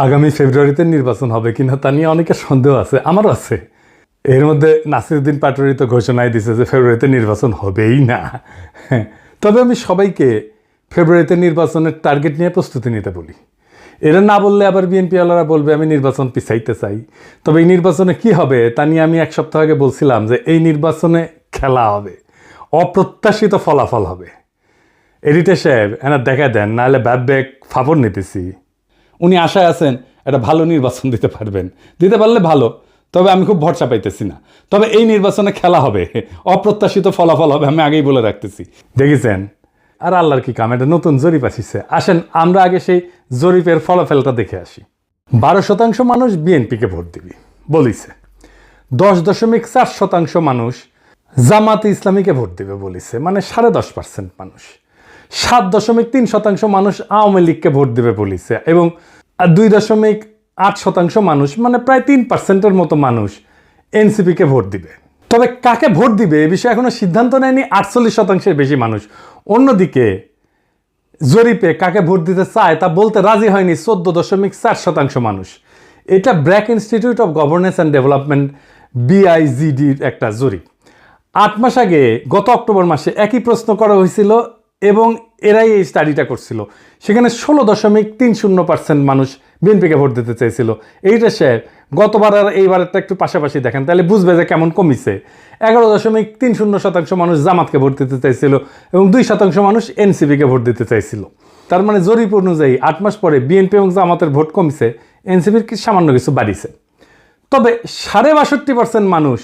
আগামী ফেব্রুয়ারিতে নির্বাচন হবে কিনা তা নিয়ে অনেকের সন্দেহ আছে, আমারও আছে। এর মধ্যে নাসিরউদ্দিন পাটোয়ারি তো ঘোষণায় দিছে যে ফেব্রুয়ারিতে নির্বাচন হবেই না। তবে আমি সবাইকে ফেব্রুয়ারিতে নির্বাচনের টার্গেট নিয়ে প্রস্তুতি নিতে বলি। এরা না বললে আবার বিএনপিওয়ালারা বলবে আমি নির্বাচন পিছাইতে চাই। তবে এই নির্বাচনে কি হবে তা নিয়ে আমি এক সপ্তাহ আগে বলছিলাম যে এই নির্বাচনে খেলা হবে, অপ্রত্যাশিত ফলাফল হবে। এডিটর সাহেব এনার দেখা দেন, নাহলে ব্যাক ফাপড় নিতেছি। উনি আশায় আছেন একটা ভালো নির্বাচন দিতে পারবেন, দিতে পারলে ভালো, তবে আমি খুব ভরসা পাইতেছি না। তবে এই নির্বাচনে খেলা হবে, অপ্রত্যাশিত ফলাফল হবে, আমি আগেই বলে রাখতেছি। দেখেছেন? আর আল্লাহর কি কাম, এটা নতুন জরিপ আসিছে। আসেন আমরা আগে সেই জরিপের ফলাফলটা দেখে আসি। 12% মানুষ বিএনপিকে ভোট দিবি বলিছে, 10.4% মানুষ জামাতে ইসলামীকে ভোট দিবে বলিছে, মানে 10.5% মানুষ। 7.3% মানুষ আওয়ামী লীগকে ভোট দিবে বলিছে, এবং 2.8% মানুষ, মানে প্রায় 3%-এর মতো মানুষ এনসিপিকে ভোট দিবে। তবে কাকে ভোট দিবে এ বিষয়ে এখনো সিদ্ধান্ত নেয়নি 48%-এর বেশি মানুষ। অন্যদিকে জরিপে কাকে ভোট দিতে চায় তা বলতে রাজি হয়নি 14.4% মানুষ। এটা BRAC Institute of Governance and Development BIGDর একটা জরিপ। 8 মাস আগে গত অক্টোবর মাসে একই প্রশ্ন করা হয়েছিল এবং এরাই এই স্টাডিটা করছিল। সেখানে 16.30% মানুষ বিএনপিকে ভোট দিতে চাইছিল। এইটা স্যার গতবার আর এইবারটা একটু পাশাপাশি দেখেন, তাহলে বুঝবে যে কেমন কমিছে। 11.30% মানুষ জামাতকে ভোট দিতে চাইছিল এবং 2% মানুষ এনসিপিকে ভোট দিতে চাইছিল। তার মানে জরিপ অনুযায়ী 8 মাস পরে বিএনপি এবং জামাতের ভোট কমিছে, এনসিপির সামান্য কিছু বাড়িছে। তবে 62% মানুষ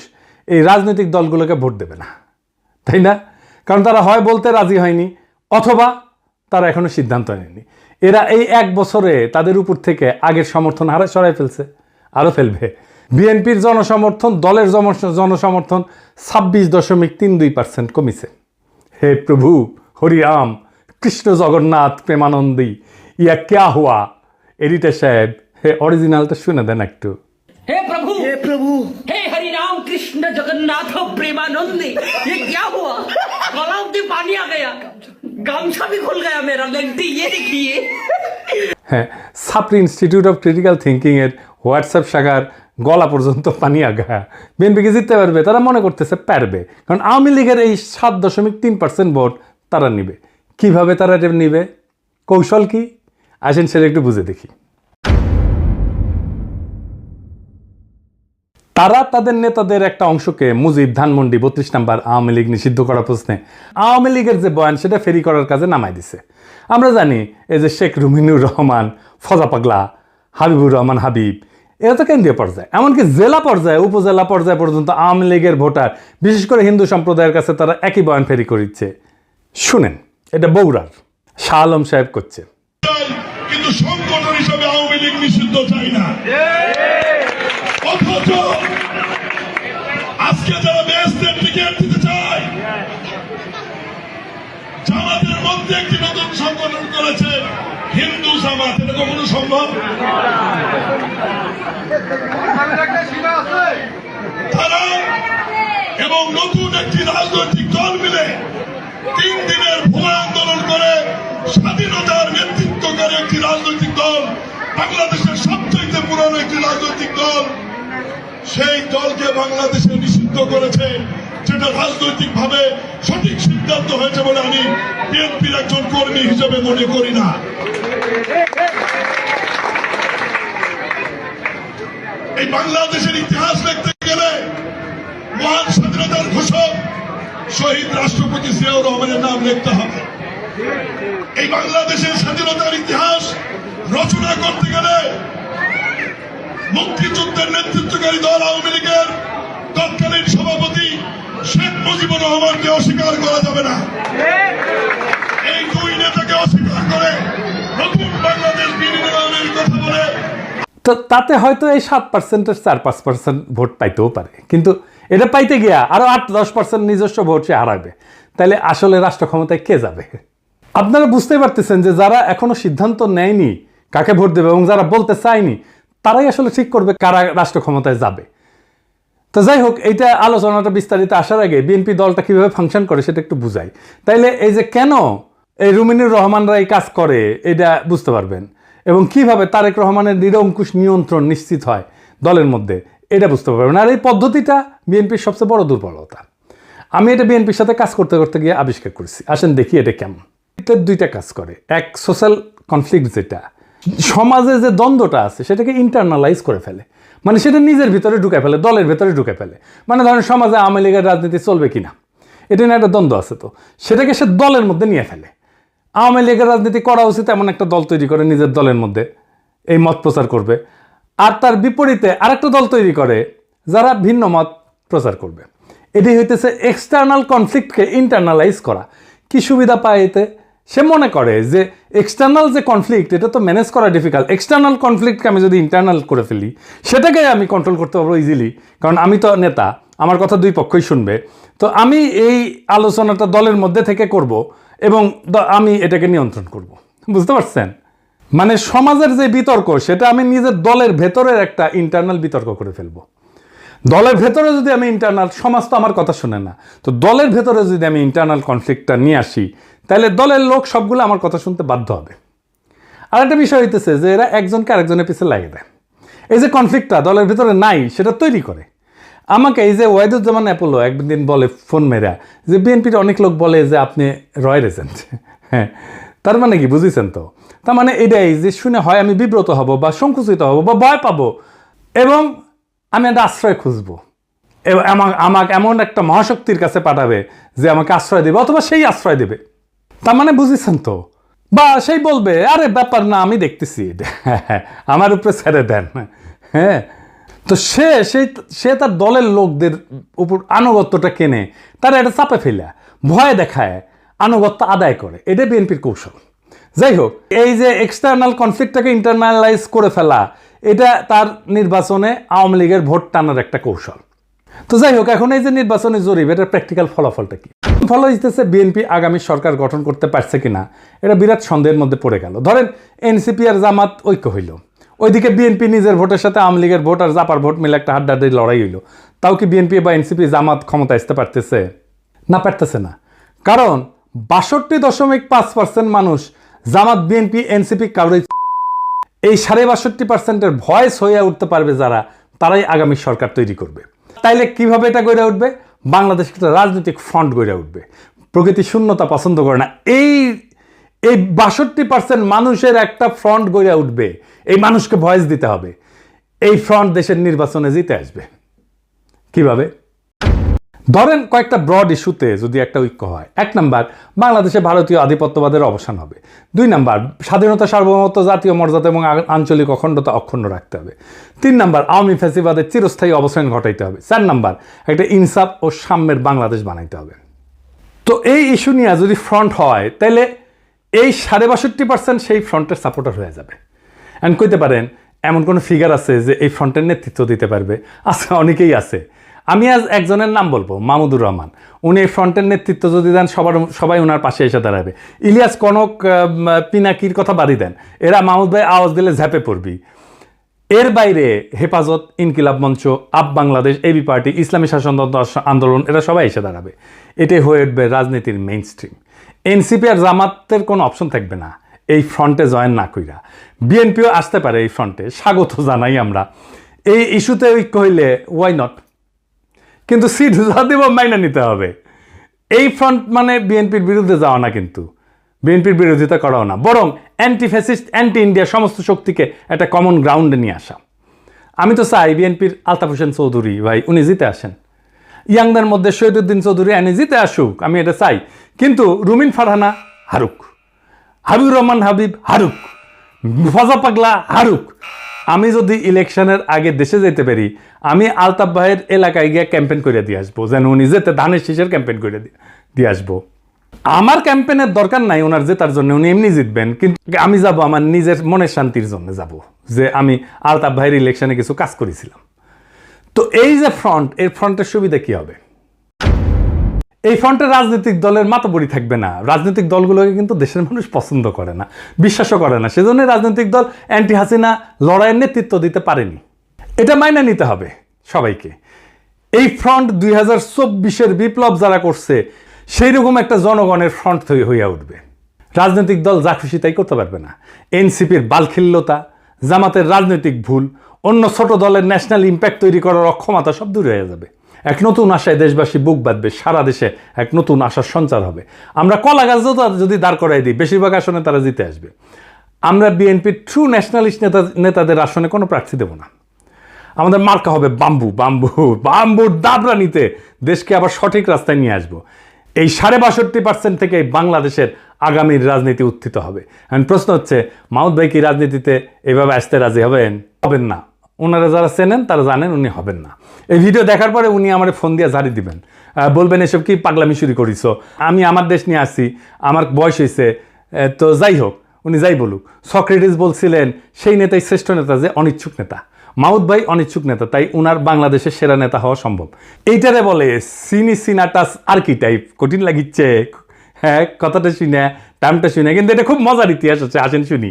এই রাজনৈতিক দলগুলোকে ভোট দেবে না, তাই না? কারণ তারা হয় বলতে রাজি হয়নি, অথবা তারা এখনো সিদ্ধান্ত নেয়নি। এরা এই 1 বছরে তাদের উপর থেকে আগের সমর্থন হারা সরাই ফেলছে, আরও ফেলবে। বিএনপির জনসমর্থন, দলের জনসমর্থন 26.32% কমিছে। হে প্রভু হরিরাম কৃষ্ণ জগন্নাথ প্রেমানন্দী, ইয়া ক্যা হুয়া? এডিটর সাহেব অরিজিনালটা শুনে দেন একটু। हे प्रभु हे हरि राम कृष्ण जगन्नाथ प्रेमानंदी, ये क्या हुआ? गलाव में पानी आ गया, गामछा भी खुल गया मेरा, लगती ये देखिए। হ্যাঁ, সাপ্রি ইনস্টিটিউট অফ ক্রিটিক্যাল থিঙ্কিং এর হোয়াটসঅ্যাপ শাখার গলা পর্যন্ত পানি আগা। বিএনপিকে জিততে পারবে, তারা মনে করতেছে পারবে, কারণ আওয়ামী লীগের এই 7.3% ভোট তারা নিবে। কিভাবে তারা নিবে, কৌশল কি? আসেন সেটা একটু বুঝে দেখি। তারা তাদের নেতাদের একটা অংশকে মুজিব, ধানমন্ডি, 32 নম্বর আওয়ামী লীগ নিষিদ্ধ করা প্রশ্নে আওয়ামী লীগের যে বয়ান সেটা ফেরি করার কাজে নামাই দিছে। আমরা জানি এই যে শেখ রুমিনুর রহমান, ফজা পাগলা, হাবিবুর রহমান হাবিব, এরা তো কেন্দ্রীয় পর্যায়ে, এমনকি জেলা পর্যায়ে, উপজেলা পর্যায়ে পর্যন্ত আওয়ামী লীগের ভোটার, বিশেষ করে হিন্দু সম্প্রদায়ের কাছে তারা একই বয়ান ফেরি করিচ্ছে। শুনেন, এটা বগুড়ার শাহ আলম সাহেব করছে। কিন্তু সংগঠন হিসেবে আওয়ামী লীগ নিষিদ্ধ চাই না। অথচ আজকে যারা বেহেশতের টিকিট দিতে চায়, জামাতের মধ্যে একটি নতুন সংগঠন করেছে হিন্দু জামাত। এটা কখনো সম্ভব? তারা এবং নতুন একটি রাজনৈতিক দল মিলে 3 দিনের ভূমি আন্দোলন করে স্বাধীনতার নেতৃত্ব করে একটি রাজনৈতিক দল, বাংলাদেশের সবচেয়ে পুরনো একটি রাজনৈতিক দল, সেই দলকে বাংলাদেশে নিষিদ্ধ করেছে, যেটা রাজনৈতিকভাবে সঠিক সিদ্ধান্ত হয়েছে বলে আমি বিএনপির একজন কর্মী হিসেবে মনে করি না। এই বাংলাদেশের ইতিহাস লিখতে গেলে মহান স্বাধীনতার ঘোষক শহীদ রাষ্ট্রপতি জিয়াউর রহমানের নাম লিখতে হবে। এই বাংলাদেশের স্বাধীনতার ইতিহাস রচনা করতে গেলে মুক্তিযুদ্ধের নেতৃত্বকারী দল আওয়ামী লীগের তৎকালীন সভাপতি শেখ মুজিবুর রহমানকে অস্বীকার করা যাবে না। এই 2 নেতাকে অস্বীকার করে নতুন বাংলাদেশ বিনির্মাণের কথা বলে তো তাতে হয়তো এই 7%-এর 4-5% ভোট পাইতেও পারে, কিন্তু এটা পাইতে গিয়া আরো 8-10% নিজস্ব ভোট সে হারাবে। তাহলে আসলে রাষ্ট্র ক্ষমতায় কে যাবে? আপনারা বুঝতে পারতেছেন যে যারা এখনো সিদ্ধান্ত নেয়নি কাকে ভোট দেবে এবং যারা বলতে চায়নি, তারাই আসলে ঠিক করবে কারা রাষ্ট্র ক্ষমতায় যাবে। তো যাই হোক, এইটা আলোচনাটা বিস্তারিত আসার আগে বিএনপি দলটা কিভাবে ফাংশন করে সেটা একটু বুঝাই। তাইলে এই যে কেন এই রুমিনুর রহমানরা এই কাজ করে এটা বুঝতে পারবেন। এবং কিভাবে তারেক রহমানের নিরঙ্কুশ নিয়ন্ত্রণ নিশ্চিত হয় দলের মধ্যে, এটা বুঝতে পারবেন। আর এই পদ্ধতিটা বিএনপির সবচেয়ে বড় দুর্বলতা। আমি এটা বিএনপির সাথে কাজ করতে করতে গিয়ে আবিষ্কার করেছি। আসেন দেখি এটা কেমন। দুইটা কাজ করে। এক, সোশ্যাল কনফ্লিক্ট, যেটা সমাজে যে দ্বন্দ্বটা আছে সেটাকে ইন্টারনালাইজ করে ফেলে, মানে সেটা নিজের ভিতরে ঢুকে ফেলে, দলের ভিতরে ঢুকে ফেলে। মানে ধরেন সমাজে আওয়ামী লীগের রাজনীতি চলবে কিনা, এটা নিয়ে একটা দ্বন্দ্ব আছে, তো সেটাকে সে দলের মধ্যে নিয়ে ফেলে। আওয়ামী লীগের রাজনীতি করা উচিত এমন একটা দল তৈরি করে নিজের দলের মধ্যে এই মত প্রচার করবে, আর তার বিপরীতে আরেকটা দল তৈরি করে যারা ভিন্ন মত প্রচার করবে। এটি হইতেছে এক্সটার্নাল কনফ্লিক্টকে ইন্টারনালাইজ করা। কি সুবিধা পায় এতে? সে মনে করে যে এক্সটার্নাল যে কনফ্লিক্ট, এটা তো ম্যানেজ করা ডিফিকাল্ট, এক্সটার্নাল কনফ্লিক্টকে আমি যদি ইন্টারনাল করে ফেলি সেটাকে আমি কন্ট্রোল করতে পারবো ইজিলি, কারণ আমি তো নেতা, আমার কথা দুই পক্ষই শুনবে। তো আমি এই আলোচনাটা দলের মধ্যে থেকে করব এবং আমি এটাকে নিয়ন্ত্রণ করব। বুঝতে পারছেন? মানে সমাজের যে বিতর্ক সেটা আমি নিজের দলের ভেতরের একটা ইন্টারনাল বিতর্ক করে ফেলবো। দলের ভেতরে যদি আমি ইন্টারনাল, সমাজ তো আমার কথা শুনে না, তো দলের ভেতরে যদি আমি ইন্টারনাল কনফ্লিক্টটা নিয়ে আসি তাহলে দলের লোক সবগুলো আমার কথা শুনতে বাধ্য হবে। আর একটা বিষয় হইতেছে যে এরা একজনকে আরেকজনের পিছিয়ে লাগিয়ে দেয়। এই যে কনফ্লিক্টটা দলের ভেতরে নাই সেটা তৈরি করে। আমাকে এই যে ওয়াহিদুজ্জামান অ্যাপোলো একদিন বলে ফোন মেরা যে বিএনপির অনেক লোক বলে যে আপনি রয়ের এজেন্ট। হ্যাঁ, তার মানে কি বুঝেছেন? তো তার মানে এটাই যে শুনে হয় আমি বিব্রত হব বা সংকুচিত হব বা ভয় পাবো এবং আমি একটা আশ্রয় খুঁজবো, এবং আমাকে এমন একটা মহাশক্তির কাছে পাঠাবে যে আমাকে আশ্রয় দেবে, অথবা সেই আশ্রয় দেবে। তার মানে বুঝেছেন তো? বা সেই বলবে আরে ব্যাপার না, আমি দেখতেছি, আমার উপরে ছেড়ে দেন। হ্যাঁ, তো সে তার দলের লোকদের উপর আনুগত্যটা কেনে, তারা এটা চাপে ফেলে ভয় দেখায়, আনুগত্য আদায় করে। এটা বিএনপির কৌশল। যাই হোক, এই যে এক্সটার্নাল কনফ্লিক্টটাকে ইন্টারনালাইজ করে ফেলা, এটা তার নির্বাচনে আওয়ামী লীগের ভোট টানার একটা কৌশল। তো যাই হোক, এখন এই যে নির্বাচনী জরিপ, এটার প্র্যাকটিক্যাল ফলাফলটা কি? ফল হইতেছে বিএনপি আগামী সরকার গঠন করতে পারছে কিনা এটা বিরাট সন্দেহের মধ্যে পড়ে গেল। ধরেন এনসিপি আর জামাত ঐক্য হইল, ওইদিকে বিএনপি নিজের ভোটের সাথে আওয়ামী লীগের ভোট আর জাপার ভোট মিলে একটা হাড্ডাহাড্ডি লড়াই হইল। তাও কি বিএনপি বা এনসিপি জামাত ক্ষমতা আসতে পারতেছে? না, পারতেছে না। কারণ 62.5% মানুষ জামাত, বিএনপি, এনসিপি কারোই, এই 62.5%-এর ভয়েস হয়ে উঠতে পারবে যারা, তারাই আগামী সরকার তৈরি করবে। তাইলে কিভাবে এটা গড়ে উঠবে? বাংলাদেশ একটা রাজনৈতিক ফ্রন্ট গড়ে উঠবে। প্রকৃতি শূন্যতা পছন্দ করে না। এই 62% মানুষের একটা ফ্রন্ট গড়ে উঠবে। এই মানুষকে ভয়েস দিতে হবে। এই ফ্রন্ট দেশের নির্বাচনে জিতে আসবে। কিভাবে? ধরেন কয়েকটা ব্রড ইস্যুতে যদি একটা ঐক্য হয়। 1 নাম্বার, বাংলাদেশে ভারতীয় আধিপত্যবাদের অবসান হবে। 2 নাম্বার, স্বাধীনতা, সার্বভৌমত্ব, জাতীয় মর্যাদা এবং আঞ্চলিক অখণ্ডতা অক্ষুণ্ণ রাখতে হবে। 3 নাম্বার, আওয়ামী ফ্যাসিবাদের চিরস্থায়ী অবসান ঘটাইতে হবে। 4 নাম্বার, একটা ইনসাফ ও সাম্যের বাংলাদেশ বানাইতে হবে। তো এই ইস্যু নিয়ে যদি ফ্রন্ট হয় তাহলে এই 62% সেই ফ্রন্টের সাপোর্টার হয়ে যাবে। অ্যান্ড কইতে পারেন এমন কোনো ফিগার আছে যে এই ফ্রন্টের নেতৃত্ব দিতে পারবে? আছে, অনেকেই আছে। আমি আজ একজনের নাম বলবো, মাহমুদুর রহমান। উনি এই ফ্রন্টের নেতৃত্ব যদি দেন সবাই ওনার পাশে এসে দাঁড়াবে। ইলিয়াস কনক, পিনাকির কথা বাড়ি দেন, এরা মাহমুদ ভাই আওয়াজ দিলে ঝাঁপে পড়বি। এর বাইরে হেফাজত, ইনকিলাব মঞ্চ, আপ বাংলাদেশ, এবি পার্টি, ইসলামী শাসনতন্ত্র আন্দোলন, এরা সবাই এসে দাঁড়াবে। এটাই হয়ে উঠবে রাজনীতির মেইন স্ট্রিম। এনসিপি আর জামাতের কোনো অপশন থাকবে না এই ফ্রন্টে জয়েন না কইরা। বিএনপিও আসতে পারে এই ফ্রন্টে, স্বাগত জানাই আমরা। এই ইস্যুতে ঐক্য হইলে ওয়াই নট, কিন্তু সিট যা দেব মাইনা নিতে হবে। এই ফ্রন্ট মানে বিএনপির বিরুদ্ধে যাওয়া না, কিন্তু বিএনপির বিরোধিতা করাও না, বরং অ্যান্টি ফ্যাসিস্ট, অ্যান্টি ইন্ডিয়া সমস্ত শক্তিকে একটা কমন গ্রাউন্ডে নিয়ে আসা। আমি তো চাই বিএনপির আলতাফ হোসেন চৌধুরী ভাই উনি জিতে আসেন, ইয়াংদের মধ্যে শহীদুদ্দিন চৌধুরী এনে জিতে আসুক, আমি এটা চাই। কিন্তু রুমিন ফারহানা হারুক, হাবিবুর রহমান হাবিব হারুক, ফজা পাগলা হারুক। আমি যদি ইলেকশনের আগে দেশে যেতে পারি, আমি আলতাফ ভাইয়ের এলাকায় গিয়ে ক্যাম্পেইন করে দিয়ে আসবো, যেন উনি যেতে ধানের শীষের ক্যাম্পেইন করে দিয়ে আসবো। আমার ক্যাম্পেইনের দরকার নাই ওনার জেতার জন্য, উনি এমনি জিতবেন, কিন্তু আমি যাব আমার নিজের মনের শান্তির জন্য যাব, যে আমি আলতাফ ভাইয়ের ইলেকশনে কিছু কাজ করেছিলাম। তো এই যে ফ্রন্ট, এই ফ্রন্টের সুবিধা কি হবে? এই ফ্রন্টে রাজনৈতিক দলের মাতবরি থাকবে না। রাজনৈতিক দলগুলোকে কিন্তু দেশের মানুষ পছন্দ করে না, বিশ্বাসও করে না। সেজন্য রাজনৈতিক দল অ্যান্টি হাসিনা লড়াইয়ের নেতৃত্ব দিতে পারেনি। এটা মাইনে নিতে হবে সবাইকে। এই ফ্রন্ট 2024-এর বিপ্লব যারা করছে সেই রকম একটা জনগণের ফ্রন্ট হইয়া উঠবে। রাজনৈতিক দল যা খুশি তাই করতে পারবে না। এনসিপির বালখিল্যতা, জামাতের রাজনৈতিক ভুল, অন্য ছোট দলের ন্যাশনাল ইম্প্যাক্ট তৈরি করার অক্ষমতা সব দূর হয়ে যাবে। এক নতুন আশায় দেশবাসী বুক বাঁধবে, সারা দেশে এক নতুন আশার সঞ্চার হবে। আমরা কলা গাছ যদি দাঁড় করাই দিই, বেশিরভাগ আসনে তারা জিতে আসবে। আমরা বিএনপির ট্রু ন্যাশনালিস্ট নেতাদের আসনে কোনো প্রার্থী দেব না। আমাদের মার্কা হবে বাম্বু, বাম্বু, বাম্বুর দাবরা নিতে দেশকে আবার সঠিক রাস্তায় নিয়ে আসবো। এই 62% থেকে বাংলাদেশের আগামীর রাজনীতি উত্থিত হবে। এখন প্রশ্ন হচ্ছে, মাহমুদ ভাই কি রাজনীতিতে এভাবে আসতে রাজি হবেন? হবেন না। ওনারা যারা চেনেন তারা জানেন উনি হবেন না। এই ভিডিও দেখার পরে উনি আমার ফোন দিয়ে ঝাড়ি দিবেন, বলবেন এসব কি পাগলামি শুরু করিস, আমি আমার দেশ নিয়ে আসছি, আমার বয়স হয়েছে। তো যাই হোক, উনি যাই বলুক, সক্রেটিস বলছিলেন সেই নেতাই শ্রেষ্ঠ নেতা যে অনিচ্ছুক নেতা। মাহমুদ ভাই অনিচ্ছুক নেতা, তাই উনার বাংলাদেশের সেরা নেতা হওয়া সম্ভব। এইটারে বলে সিনাটাস আর্কিটাইপ। কঠিন লাগিচ্ছে, হ্যাঁ, কথাটা শুনে, টাইমটা শুনে, কিন্তু এটা খুব মজার ইতিহাস আছে, আসেন শুনি।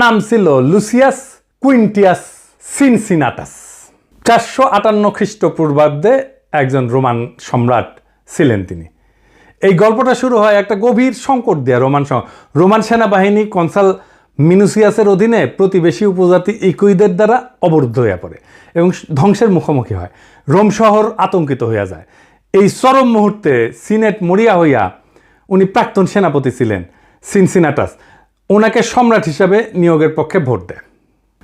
নাম ছিল লুসিয়াস কুইন্টিয়াস সিনসিনাটাস। 458 খ্রিস্টপূর্বাব্দে একজন রোমান সম্রাট ছিলেন তিনি। এই গল্পটা শুরু হয় একটা গভীর সংকট দিয়ে। রোমান সেনাবাহিনী কনসাল মিনুসিয়াসের অধীনে প্রতিবেশী উপজাতি ইকুইদের দ্বারা অবরুদ্ধ হয়ে পড়ে এবং ধ্বংসের মুখোমুখি হয়। রোম শহর আতঙ্কিত হইয়া যায়। এই চরম মুহূর্তে সিনেট মরিয়া হইয়া, উনি প্রাক্তন সেনাপতি ছিলেন সিনসিনাটাস, ওনাকে সম্রাট হিসাবে নিয়োগের পক্ষে ভোট দেয়।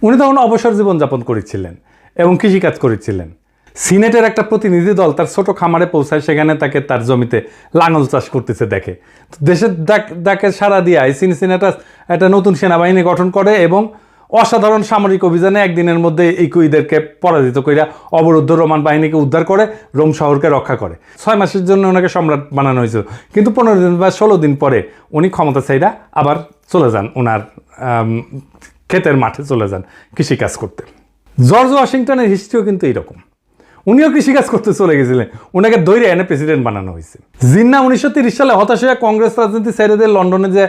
উনি তখন অবসর জীবনযাপন করেছিলেন এবং কৃষিকাজ করেছিলেন। সিনেটের একটা প্রতিনিধি দল তার ছোট খামারে পৌঁছায়, সেখানে তাকে তার জমিতে লাঙল চাষ করতেছে দেখে। দেশের ডাকে সাড়া দিয়ে সিনসিনাটাস একটা নতুন সেনাবাহিনী গঠন করে এবং অসাধারণ সামরিক অভিযানে একদিনের মধ্যে ইকুইদেরকে পরাজিত কইরা অবরুদ্ধ রোমান বাহিনীকে উদ্ধার করে রোম শহরকে রক্ষা করে। 6 মাসের জন্য ওনাকে সম্রাট বানানো হয়েছিল, কিন্তু 15 দিন বা 16 দিন পরে উনি ক্ষমতা চাইরা আবার চলে যান, ওনার ক্ষেতের মাঠে চলে যান কৃষিকাজ করতে। জর্জ ওয়াশিংটনের হিস্ট্রিও কিন্তু এইরকম। উনিও কৃষিকাজ করতে চলে গেছিলেন, ওনাকে দৈরে এনে প্রেসিডেন্ট বানানো হয়েছে। জিন্না 1930 সালে হতাশ হয়ে কংগ্রেস রাজনীতি ছেড়ে দিয়ে লন্ডনে যে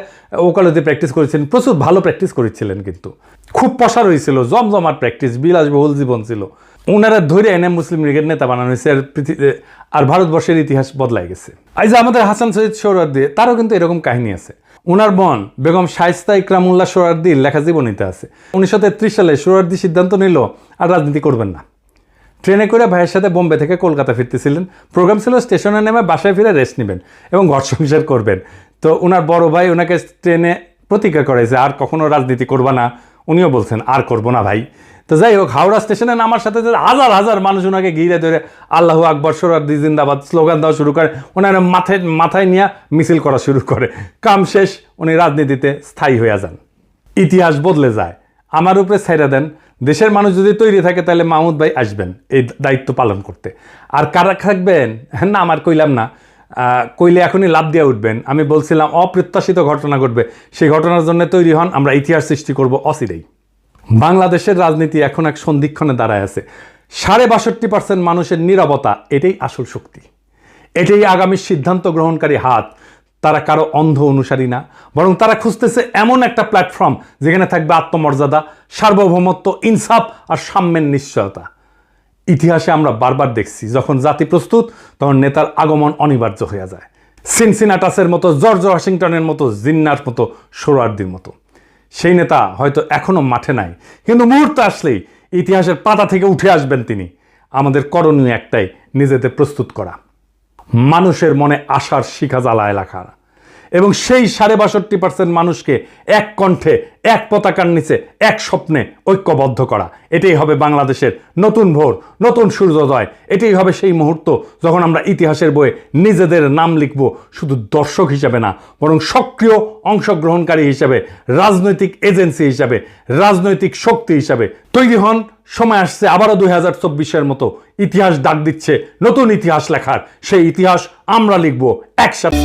ওকালতি প্র্যাকটিস করেছিলেন, প্রচুর ভালো প্র্যাকটিস করেছিলেন, কিন্তু খুব প্রসার হয়েছিল, জমজমাট প্র্যাকটিস, বিলাসবহুল জীবন ছিল। ওনারা ধৈরে এনে মুসলিম লীগের নেতা বানানো হয়েছে, আর ভারতবর্ষের ইতিহাস বদলাই গেছে। এই যে আমাদের হাসান সৈয়দ সোহরাওয়ার্দী, তারও কিন্তু এরকম কাহিনী আছে। ওনার বোন বেগম শায়েস্তা ইকরামুল্লাহ সোহরাওয়ার্দীর লেখা জীবনীতে আছে। 1933 সালে সোহরাওয়ার্দী সিদ্ধান্ত নিল আর রাজনীতি করবেন না। ট্রেনে করে ভাইয়ের সাথে বোম্বে থেকে কলকাতা ফিরতেছিলেন। প্রোগ্রাম ছিল স্টেশনে নেমে বাসায় ফিরে রেস্ট নেবেন এবং ঘর সংসার করবেন। তো ওনার বড় ভাই ওনাকে ট্রেনে প্রতিজ্ঞা করেছে আর কখনো রাজনীতি করবা না। উনিও বলছেন আর করবো না ভাই। তো যাই হোক, হাওড়া স্টেশনে নামার সাথে হাজার হাজার মানুষ ওনাকে ঘিরে ধরে আল্লাহু আকবর, সোহরাওয়ার্দী জিন্দাবাদ স্লোগান দেওয়া শুরু করে। ওনার মাথায় নিয়ে মিছিল করা শুরু করে। কাম শেষ, উনি রাজনীতিতে স্থায়ী হয়ে যান। ইতিহাস বদলে যায়। আমার উপরে ছাইরা দেন, দেশের মানুষ যদি তৈরি থাকে তাহলে মাহমুদ ভাই আসবেন এই দায়িত্ব পালন করতে। আর কারা থাকবেন না আমার কইলাম না, কইলে এখনই লাভ দিয়ে উঠবেন। আমি বলছিলাম অপ্রত্যাশিত ঘটনা ঘটবে, সেই ঘটনার জন্য তৈরি হন, আমরা ইতিহাস সৃষ্টি করব অচিরেই। বাংলাদেশের রাজনীতি এখন এক সন্ধিক্ষণে দাঁড়ায় আছে। 62% মানুষের নীরবতা, এটাই আসল শক্তি, এটাই আগামীর সিদ্ধান্ত গ্রহণকারী হাত। তারা কারো অন্ধ অনুসারী না, বরং তারা খুঁজতেছে এমন একটা প্ল্যাটফর্ম যেখানে থাকবে আত্মমর্যাদা, সার্বভৌমত্ব, ইনসাফ আর সাম্যের নিশ্চয়তা। ইতিহাসে আমরা বারবার দেখছি, যখন জাতি প্রস্তুত তখন নেতার আগমন অনিবার্য হয়ে যায়। সিনসিনাটাসের মতো, জর্জ ওয়াশিংটনের মতো, জিন্নার মতো, সোহরাওয়ার্দীর মতো। সেই নেতা হয়তো এখনো মাঠে নাই, কিন্তু মুহূর্ত আসলেই ইতিহাসের পাতা থেকে উঠে আসবেন তিনি। আমাদের করণীয় একটাই, নিজেদের প্রস্তুত করা, মানুষের মনে আশার শিখা জ্বালায় রাখা এবং সেই 62% মানুষকে এক কণ্ঠে, এক পতাকার নিচে, এক স্বপ্নে ঐক্যবদ্ধ করা। এটাই হবে বাংলাদেশের নতুন ভোর, নতুন সূর্যোদয়। এটাই হবে সেই মুহূর্ত যখন আমরা ইতিহাসের বইয়ে নিজেদের নাম লিখব, শুধু দর্শক হিসাবে না, বরং সক্রিয় অংশগ্রহণকারী হিসাবে, রাজনৈতিক এজেন্সি হিসাবে, রাজনৈতিক শক্তি হিসাবে তৈরি হন। সময় আসছে আবারও 2024-এর মতো, ইতিহাস ডাক দিচ্ছে নতুন ইতিহাস লেখার। সেই ইতিহাস আমরা লিখব একসাথে।